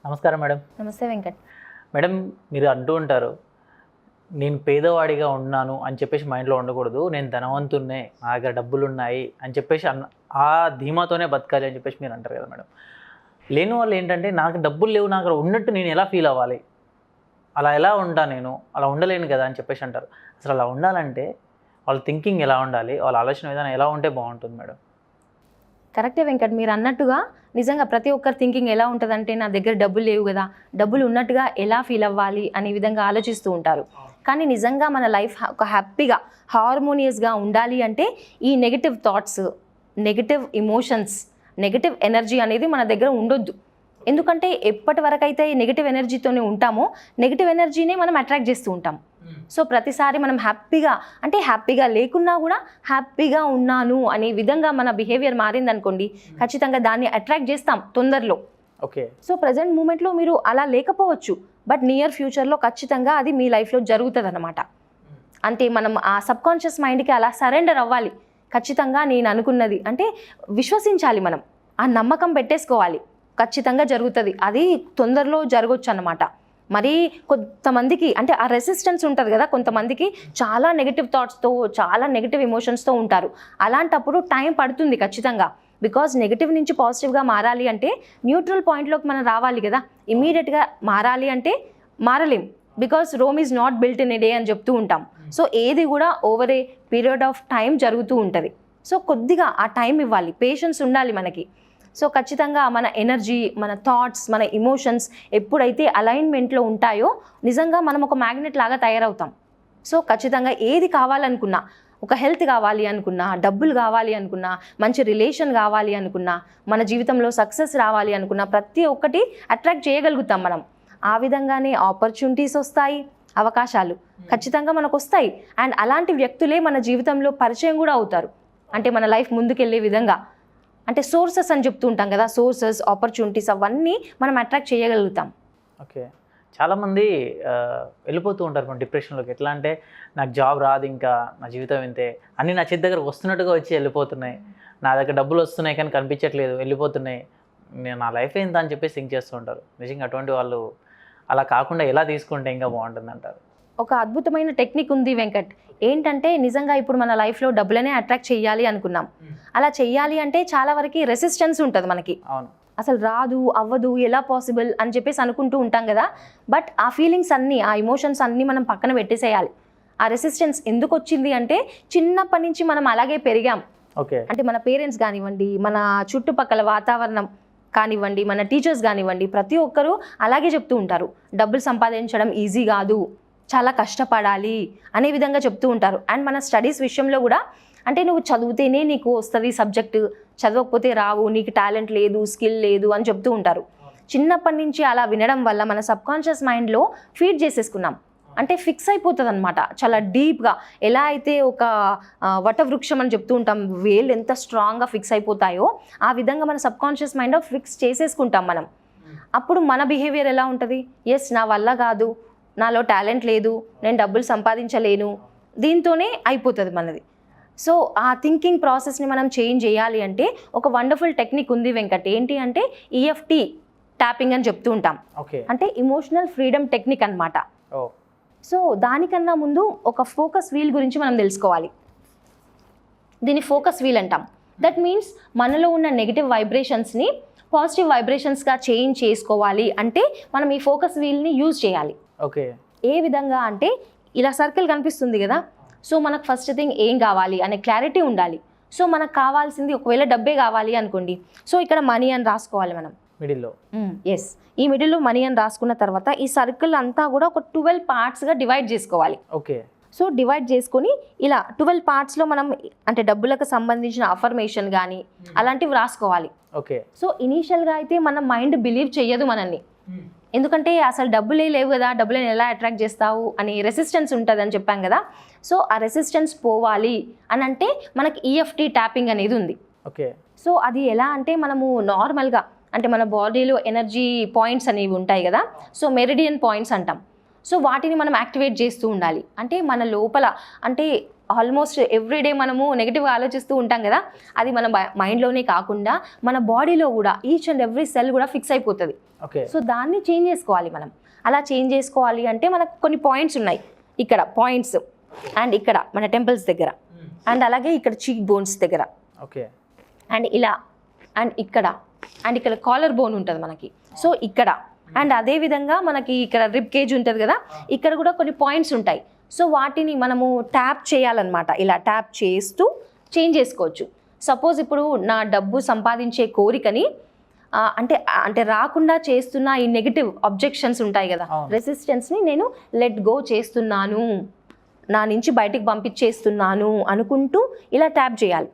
నమస్కారం మేడం. నమస్తే వెంకట్. మేడం, మీరు అంటూ ఉంటారు, నేను పేదవాడిగా ఉన్నాను అని చెప్పేసి మైండ్లో ఉండకూడదు, నేను ధనవంతున్నే, నా దగ్గర డబ్బులున్నాయి అని చెప్పేసి ఆ ధీమాతోనే బతకాలి అని చెప్పేసి మీరు అంటారు కదా మేడం. లేని వాళ్ళు ఏంటంటే, నాకు డబ్బులు లేవు, నాకు ఉన్నట్టు నేను ఎలా ఫీల్ అవ్వాలి, అలా ఎలా ఉంటా, నేను అలా ఉండలేను కదా అని చెప్పేసి అంటారు. అసలు అలా ఉండాలంటే వాళ్ళ థింకింగ్ ఎలా ఉండాలి, వాళ్ళ ఆలోచన విధానం ఎలా ఉంటే బాగుంటుంది మేడం? కరెక్టే వెంకట్, మీరు అన్నట్టుగా నిజంగా ప్రతి ఒక్కరి థింకింగ్ ఎలా ఉంటుందంటే, నా దగ్గర డబ్బులు లేవు కదా, డబ్బులు ఉన్నట్టుగా ఎలా ఫీల్ అవ్వాలి అనే విధంగా ఆలోచిస్తూ ఉంటారు. కానీ నిజంగా మన లైఫ్ ఒక హ్యాపీగా హార్మోనియస్గా ఉండాలి అంటే ఈ negative thoughts, negative emotions, negative energy అనేది మన దగ్గర ఉండొద్దు. ఎందుకంటే ఎప్పటి వరకు అయితే నెగిటివ్ ఎనర్జీతోనే ఉంటామో, నెగిటివ్ ఎనర్జీనే మనం అట్రాక్ట్ చేస్తూ ఉంటాం. సో ప్రతిసారి మనం హ్యాపీగా లేకున్నా కూడా హ్యాపీగా ఉన్నాను అనే విధంగా మన బిహేవియర్ మారిందనుకోండి, ఖచ్చితంగా దాన్ని అట్రాక్ట్ చేస్తాం తొందరలో. ఓకే. సో ప్రజెంట్ మూమెంట్లో మీరు అలా లేకపోవచ్చు, బట్ నియర్ ఫ్యూచర్లో ఖచ్చితంగా అది మీ లైఫ్లో జరుగుతుంది అన్నమాట. అంటే మనం ఆ సబ్కాన్షియస్ మైండ్కి అలా సరెండర్ అవ్వాలి. ఖచ్చితంగా నేను అనుకున్నది అంటే విశ్వసించాలి, మనం ఆ నమ్మకం పెట్టేసుకోవాలి, ఖచ్చితంగా జరుగుతుంది, అది తొందరలో జరగవచ్చు అన్నమాట. మరి కొంతమందికి అంటే ఆ రెసిస్టెన్స్ ఉంటుంది కదా, కొంతమందికి చాలా నెగిటివ్ థాట్స్తో, చాలా నెగిటివ్ ఎమోషన్స్తో ఉంటారు. అలాంటప్పుడు టైం పడుతుంది ఖచ్చితంగా. బికాజ్ నెగిటివ్ నుంచి పాజిటివ్గా మారాలి అంటే న్యూట్రల్ పాయింట్లోకి మనం రావాలి కదా. ఇమీడియట్గా మారాలి అంటే మారలేం, because Rome is not built in a day అని చెప్తూ ఉంటాం. సో ఏది కూడా over a period of time జరుగుతూ ఉంటుంది. సో కొద్దిగా ఆ టైం ఇవ్వాలి, పేషెన్స్ ఉండాలి మనకి. సో ఖచ్చితంగా మన ఎనర్జీ, మన థాట్స్, మన ఇమోషన్స్ ఎప్పుడైతే అలైన్మెంట్లో ఉంటాయో నిజంగా మనం ఒక మ్యాగ్నెట్ లాగా తయారవుతాం. సో ఖచ్చితంగా ఏది కావాలనుకున్నా, ఒక హెల్త్ కావాలి అనుకున్నా, డబ్బులు కావాలి అనుకున్నా, మంచి రిలేషన్ కావాలి అనుకున్నా, మన జీవితంలో సక్సెస్ రావాలి అనుకున్నా, ప్రతి ఒక్కటి అట్రాక్ట్ చేయగలుగుతాం మనం. ఆ విధంగానే ఆపర్చునిటీస్ వస్తాయి, అవకాశాలు ఖచ్చితంగా మనకు వస్తాయి. అండ్ అలాంటి వ్యక్తులే మన జీవితంలో పరిచయం కూడా అవుతారు. అంటే మన లైఫ్ ముందుకెళ్ళే విధంగా, అంటే సోర్సెస్ అని చెప్తూ ఉంటాం కదా, సోర్సెస్, ఆపర్చునిటీస్ అవన్నీ మనం అట్రాక్ట్ చేయగలుగుతాం. ఓకే. చాలామంది వెళ్ళిపోతూ ఉంటారు మన డిప్రెషన్లోకి. ఎట్లా అంటే, నాకు జాబ్ రాదు, ఇంకా నా జీవితం ఇంతే, అన్నీ నా చేతి దగ్గర వస్తున్నట్టుగా వచ్చి వెళ్ళిపోతున్నాయి, నా దగ్గర డబ్బులు వస్తున్నాయి కానీ కనిపించట్లేదు, వెళ్ళిపోతున్నాయి, నేను నా లైఫ్ ఏంత అని చెప్పి థింక్ చేస్తూ ఉంటారు. నిజంగా అటువంటి వాళ్ళు అలా కాకుండా ఎలా తీసుకుంటే ఇంకా బాగుంటుంది అంటారు? ఒక అద్భుతమైన టెక్నిక్ ఉంది వెంకట్. ఏంటంటే నిజంగా ఇప్పుడు మన లైఫ్లో డబ్బులనే అట్రాక్ట్ చేయాలి అనుకున్నాం. అలా చెయ్యాలి అంటే చాలా వరకు రెసిస్టెన్స్ ఉంటుంది మనకి. అవును. అసలు రాదు, అవ్వదు, ఎలా పాసిబుల్ అని చెప్పేసి అనుకుంటూ ఉంటాం కదా. బట్ ఆ ఫీలింగ్స్ అన్నీ, ఆ ఎమోషన్స్ అన్నీ మనం పక్కన పెట్టేసేయాలి. ఆ రెసిస్టెన్స్ ఎందుకు వచ్చింది అంటే, చిన్నప్పటి నుంచి మనం అలాగే పెరిగాం. ఓకే. అంటే మన పేరెంట్స్ కానివ్వండి, మన చుట్టుపక్కల వాతావరణం కానివ్వండి, మన టీచర్స్ కానివ్వండి, ప్రతి ఒక్కరూ అలాగే చెప్తూ ఉంటారు, డబ్బులు సంపాదించడం ఈజీ కాదు, చాలా కష్టపడాలి అనే విధంగా చెప్తూ ఉంటారు. అండ్ మన స్టడీస్ విషయంలో కూడా, అంటే నువ్వు చదివితేనే నీకు వస్తుంది సబ్జెక్టు, చదవకపోతే రావు, నీకు టాలెంట్ లేదు, స్కిల్ లేదు అని చెప్తూ ఉంటారు. చిన్నప్పటి నుంచి అలా వినడం వల్ల మన సబ్కాన్షియస్ మైండ్లో ఫీడ్ చేసేసుకున్నాం. అంటే ఫిక్స్ అయిపోతుంది అనమాట చాలా డీప్గా. ఎలా అయితే ఒక వటవృక్షం అని చెప్తూ ఉంటాం, వేళ్ళు ఎంత స్ట్రాంగ్గా ఫిక్స్ అయిపోతాయో ఆ విధంగా మన సబ్కాన్షియస్ మైండ్లో ఫిక్స్ చేసేసుకుంటాం మనం. అప్పుడు మన బిహేవియర్ ఎలా ఉంటుంది, ఎస్ నా వల్ల కాదు, నాలో టాలెంట్ లేదు, నేను డబ్బులు సంపాదించలేను, దీంతోనే అయిపోతుంది మనది. సో ఆ థింకింగ్ ప్రాసెస్ని మనం చేంజ్ చేయాలి అంటే ఒక వండర్ఫుల్ టెక్నిక్ ఉంది వెంకట్. ఏంటి అంటే EFT ట్యాపింగ్ అని చెప్తూ ఉంటాం. అంటే ఇమోషనల్ ఫ్రీడమ్ టెక్నిక్ అనమాట. సో దానికన్నా ముందు ఒక ఫోకస్ వీల్ గురించి మనం తెలుసుకోవాలి. దీన్ని ఫోకస్ వీల్ అంటాం. దట్ మీన్స్ మనలో ఉన్న నెగిటివ్ వైబ్రేషన్స్ని పాజిటివ్ వైబ్రేషన్స్గా చేంజ్ చేసుకోవాలి అంటే మనం ఈ ఫోకస్ వీల్ని యూజ్ చేయాలి. ఓకే. ఏ విధంగా అంటే, ఇలా సర్కిల్ కనిపిస్తుంది కదా, సో మనకు ఫస్ట్ థింగ్ ఏం కావాలి అనే క్లారిటీ ఉండాలి. సో మనకు కావాల్సింది ఒకవేళ డబ్బే కావాలి అనుకోండి, సో ఇక్కడ మనీ అని రాసుకోవాలి మనం మిడిల్లో. ఎస్, ఈ మిడిల్లో మనీ అని రాసుకున్న తర్వాత ఈ సర్కిల్ అంతా కూడా ఒక 12 పార్ట్స్గా డివైడ్ చేసుకోవాలి. ఓకే. సో డివైడ్ చేసుకొని ఇలా 12 పార్ట్స్లో మనం అంటే డబ్బులకు సంబంధించిన అఫర్మేషన్ కానీ అలాంటివి రాసుకోవాలి. ఓకే. సో ఇనీషియల్గా అయితే మన మైండ్ బిలీవ్ చెయ్యదు మనల్ని, ఎందుకంటే అసలు డబ్బులే లేవు కదా, డబ్బులను ఎలా అట్రాక్ట్ చేస్తావు అని రెసిస్టెన్స్ ఉంటుంది అని చెప్పాం కదా. సో ఆ రెసిస్టెన్స్ పోవాలి అని అంటే మనకి EFT ట్యాపింగ్ అనేది ఉంది. ఓకే. సో అది ఎలా అంటే, మనము నార్మల్గా అంటే మన బాడీలో ఎనర్జీ పాయింట్స్ అనేవి ఉంటాయి కదా, సో మెరిడియన్ పాయింట్స్ అంటాం. సో వాటిని మనం యాక్టివేట్ చేస్తూ ఉండాలి. అంటే మన లోపల అంటే ఆల్మోస్ట్ ఎవ్రీడే మనము నెగిటివ్గా ఆలోచిస్తూ ఉంటాం కదా, అది మన మైండ్లోనే కాకుండా మన బాడీలో కూడా ఈచ్ అండ్ ఎవ్రీ సెల్ కూడా ఫిక్స్ అయిపోతుంది. ఓకే. సో దాన్ని చేంజ్ చేసుకోవాలి మనం. అలా చేంజ్ చేసుకోవాలి అంటే మనకు కొన్ని పాయింట్స్ ఉన్నాయి, ఇక్కడ పాయింట్స్ అండ్ ఇక్కడ మన టెంపుల్స్ దగ్గర అండ్ అలాగే ఇక్కడ చీక్ బోన్స్ దగ్గర. ఓకే. అండ్ ఇలా అండ్ ఇక్కడ కాలర్ బోన్ ఉంటుంది మనకి, సో ఇక్కడ అండ్ అదేవిధంగా మనకి ఇక్కడ రిబ్ కేజ్ ఉంటుంది కదా, ఇక్కడ కూడా కొన్ని పాయింట్స్ ఉంటాయి. సో వాటిని మనము ట్యాప్ చేయాలన్నమాట. ఇలా ట్యాప్ చేస్తూ చేంజ్ చేసుకోవచ్చు. సపోజ్ ఇప్పుడు నా డబ్బు సంపాదించే కోరికని అంటే రాకుండా చేస్తున్న ఈ నెగిటివ్ అబ్జెక్షన్స్ ఉంటాయి కదా, రెసిస్టెన్స్ని నేను లెట్ గో చేస్తున్నాను, నా నుంచి బయటికి పంపించేస్తున్నాను అనుకుంటూ ఇలా ట్యాప్ చేయాలి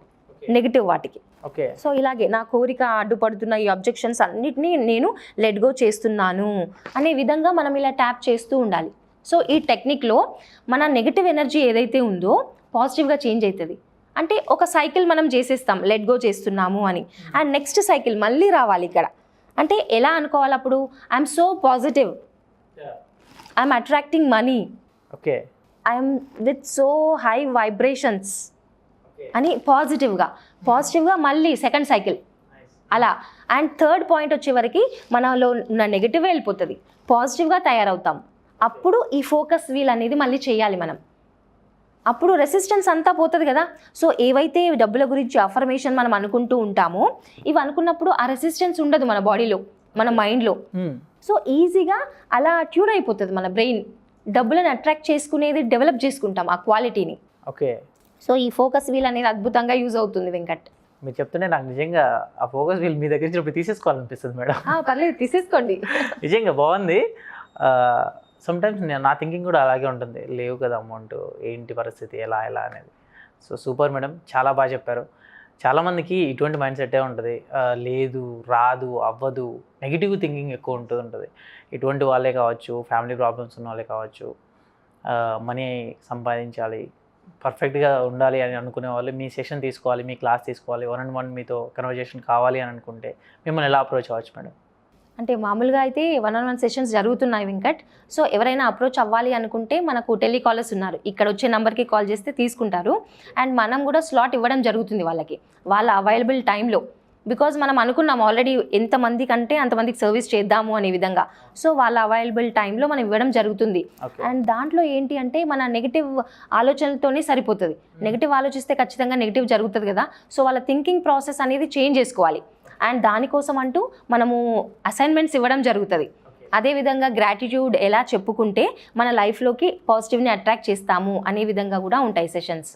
నెగిటివ్ వాటికి. ఓకే. సో ఇలాగే నా కోరిక అడ్డుపడుతున్న ఈ అబ్జెక్షన్స్ అన్నిటినీ నేను లెట్ గో చేస్తున్నాను అనే విధంగా మనం ఇలా ట్యాప్ చేస్తూ ఉండాలి. సో ఈ టెక్నిక్లో మన నెగిటివ్ ఎనర్జీ ఏదైతే ఉందో పాజిటివ్గా చేంజ్ అవుతుంది. అంటే ఒక సైకిల్ మనం చేసేస్తాం లెట్ గో చేస్తున్నాము అని, అండ్ నెక్స్ట్ సైకిల్ మళ్ళీ రావాలి ఇక్కడ. అంటే ఎలా అనుకోవాలి అప్పుడు, I'm so positive, I'm attracting money, okay, I'm with so high vibrations అని పాజిటివ్గా మళ్ళీ సెకండ్ సైకిల్ అలా. అండ్ థర్డ్ పాయింట్ వచ్చేవరకు మనలో ఉన్న నెగిటివ్ వెళ్ళిపోతుంది, పాజిటివ్గా తయారవుతాం. అప్పుడు ఈ ఫోకస్ వీల్ అనేది మళ్ళీ చేయాలి మనం. అప్పుడు రెసిస్టెన్స్ అంతా పోతుంది కదా. సో ఏవైతే డబ్బుల గురించి అఫర్మేషన్ మనం అనుకుంటూ ఉంటామో ఇవి అనుకున్నప్పుడు ఆ రెసిస్టెన్స్ ఉండదు మన బాడీలో, మన మైండ్లో. సో ఈజీగా అలా ట్యూన్ అయిపోతుంది మన బ్రెయిన్. డబ్బులను అట్రాక్ట్ చేసుకునేది డెవలప్ చేసుకుంటాం ఆ క్వాలిటీని. ఓకే. సో ఈ ఫోకస్ వీల్ అనేది అద్భుతంగా యూజ్ అవుతుంది వెంకట్. మీరు చెప్తుంటే నాకు నిజంగా ఆ ఫోకస్ వీల్ మీ దగ్గర నుంచి ఇప్పుడు తీసేసుకోవాలనిపిస్తుంది మేడం. పర్లేదు తీసేసుకోండి. నిజంగా బాగుంది. సమ్టైమ్స్ నా థింకింగ్ కూడా అలాగే ఉంటుంది, లేవు కదా అమౌంట్, ఏంటి పరిస్థితి, ఎలా అనేది. సో సూపర్ మేడం, చాలా బాగా చెప్పారు. చాలామందికి ఇటువంటి మైండ్ సెట్టే ఉంటుంది, లేదు, రాదు, అవ్వదు, నెగిటివ్ థింకింగ్ ఎక్కువ ఉంటుంది. ఇటువంటి వాళ్ళే కావచ్చు, ఫ్యామిలీ ప్రాబ్లమ్స్ ఉన్న వాళ్ళే కావచ్చు, మనీ సంపాదించాలి, పర్ఫెక్ట్గా ఉండాలి అని అనుకునే వాళ్ళు మీ సెషన్ తీసుకోవాలి, మీ క్లాస్ తీసుకోవాలి, 1-on-1 మీతో కన్వర్జేషన్ కావాలి అని అనుకుంటే మిమ్మల్ని ఎలా అప్రోచ్ అవ్వచ్చు మేడం? అంటే మామూలుగా అయితే 1-on-1 సెషన్స్ జరుగుతున్నాయి వెంకట్. సో ఎవరైనా అప్రోచ్ అవ్వాలి అనుకుంటే మనకు టెలికాలర్స్ ఉన్నారు, ఇక్కడ వచ్చే నెంబర్కి కాల్ చేస్తే తీసుకుంటారు. అండ్ మనం కూడా స్లాట్ ఇవ్వడం జరుగుతుంది వాళ్ళకి, వాళ్ళ అవైలబుల్ టైంలో. బికాజ్ మనం అనుకున్నాం ఆల్రెడీ ఎంతమంది కంటే అంతమందికి సర్వీస్ చేద్దాము అనే విధంగా. సో వాళ్ళ అవైలబుల్ టైంలో మనం ఇవ్వడం జరుగుతుంది. అండ్ దాంట్లో ఏంటి అంటే మన నెగిటివ్ ఆలోచనలతోనే సరిపోతుంది. నెగిటివ్ ఆలోచిస్తే ఖచ్చితంగా నెగిటివ్ జరుగుతుంది కదా. సో వాళ్ళ థింకింగ్ ప్రాసెస్ అనేది చేంజ్ చేసుకోవాలి. అండ్ దానికోసం అంటూ మనము అసైన్మెంట్స్ ఇవ్వడం జరుగుతుంది. అదేవిధంగా గ్రాటిట్యూడ్ ఎలా చెప్పుకుంటే మన లైఫ్లోకి పాజిటివ్ని అట్రాక్ట్ చేస్తాము అనే విధంగా కూడా ఉంటాయి సెషన్స్.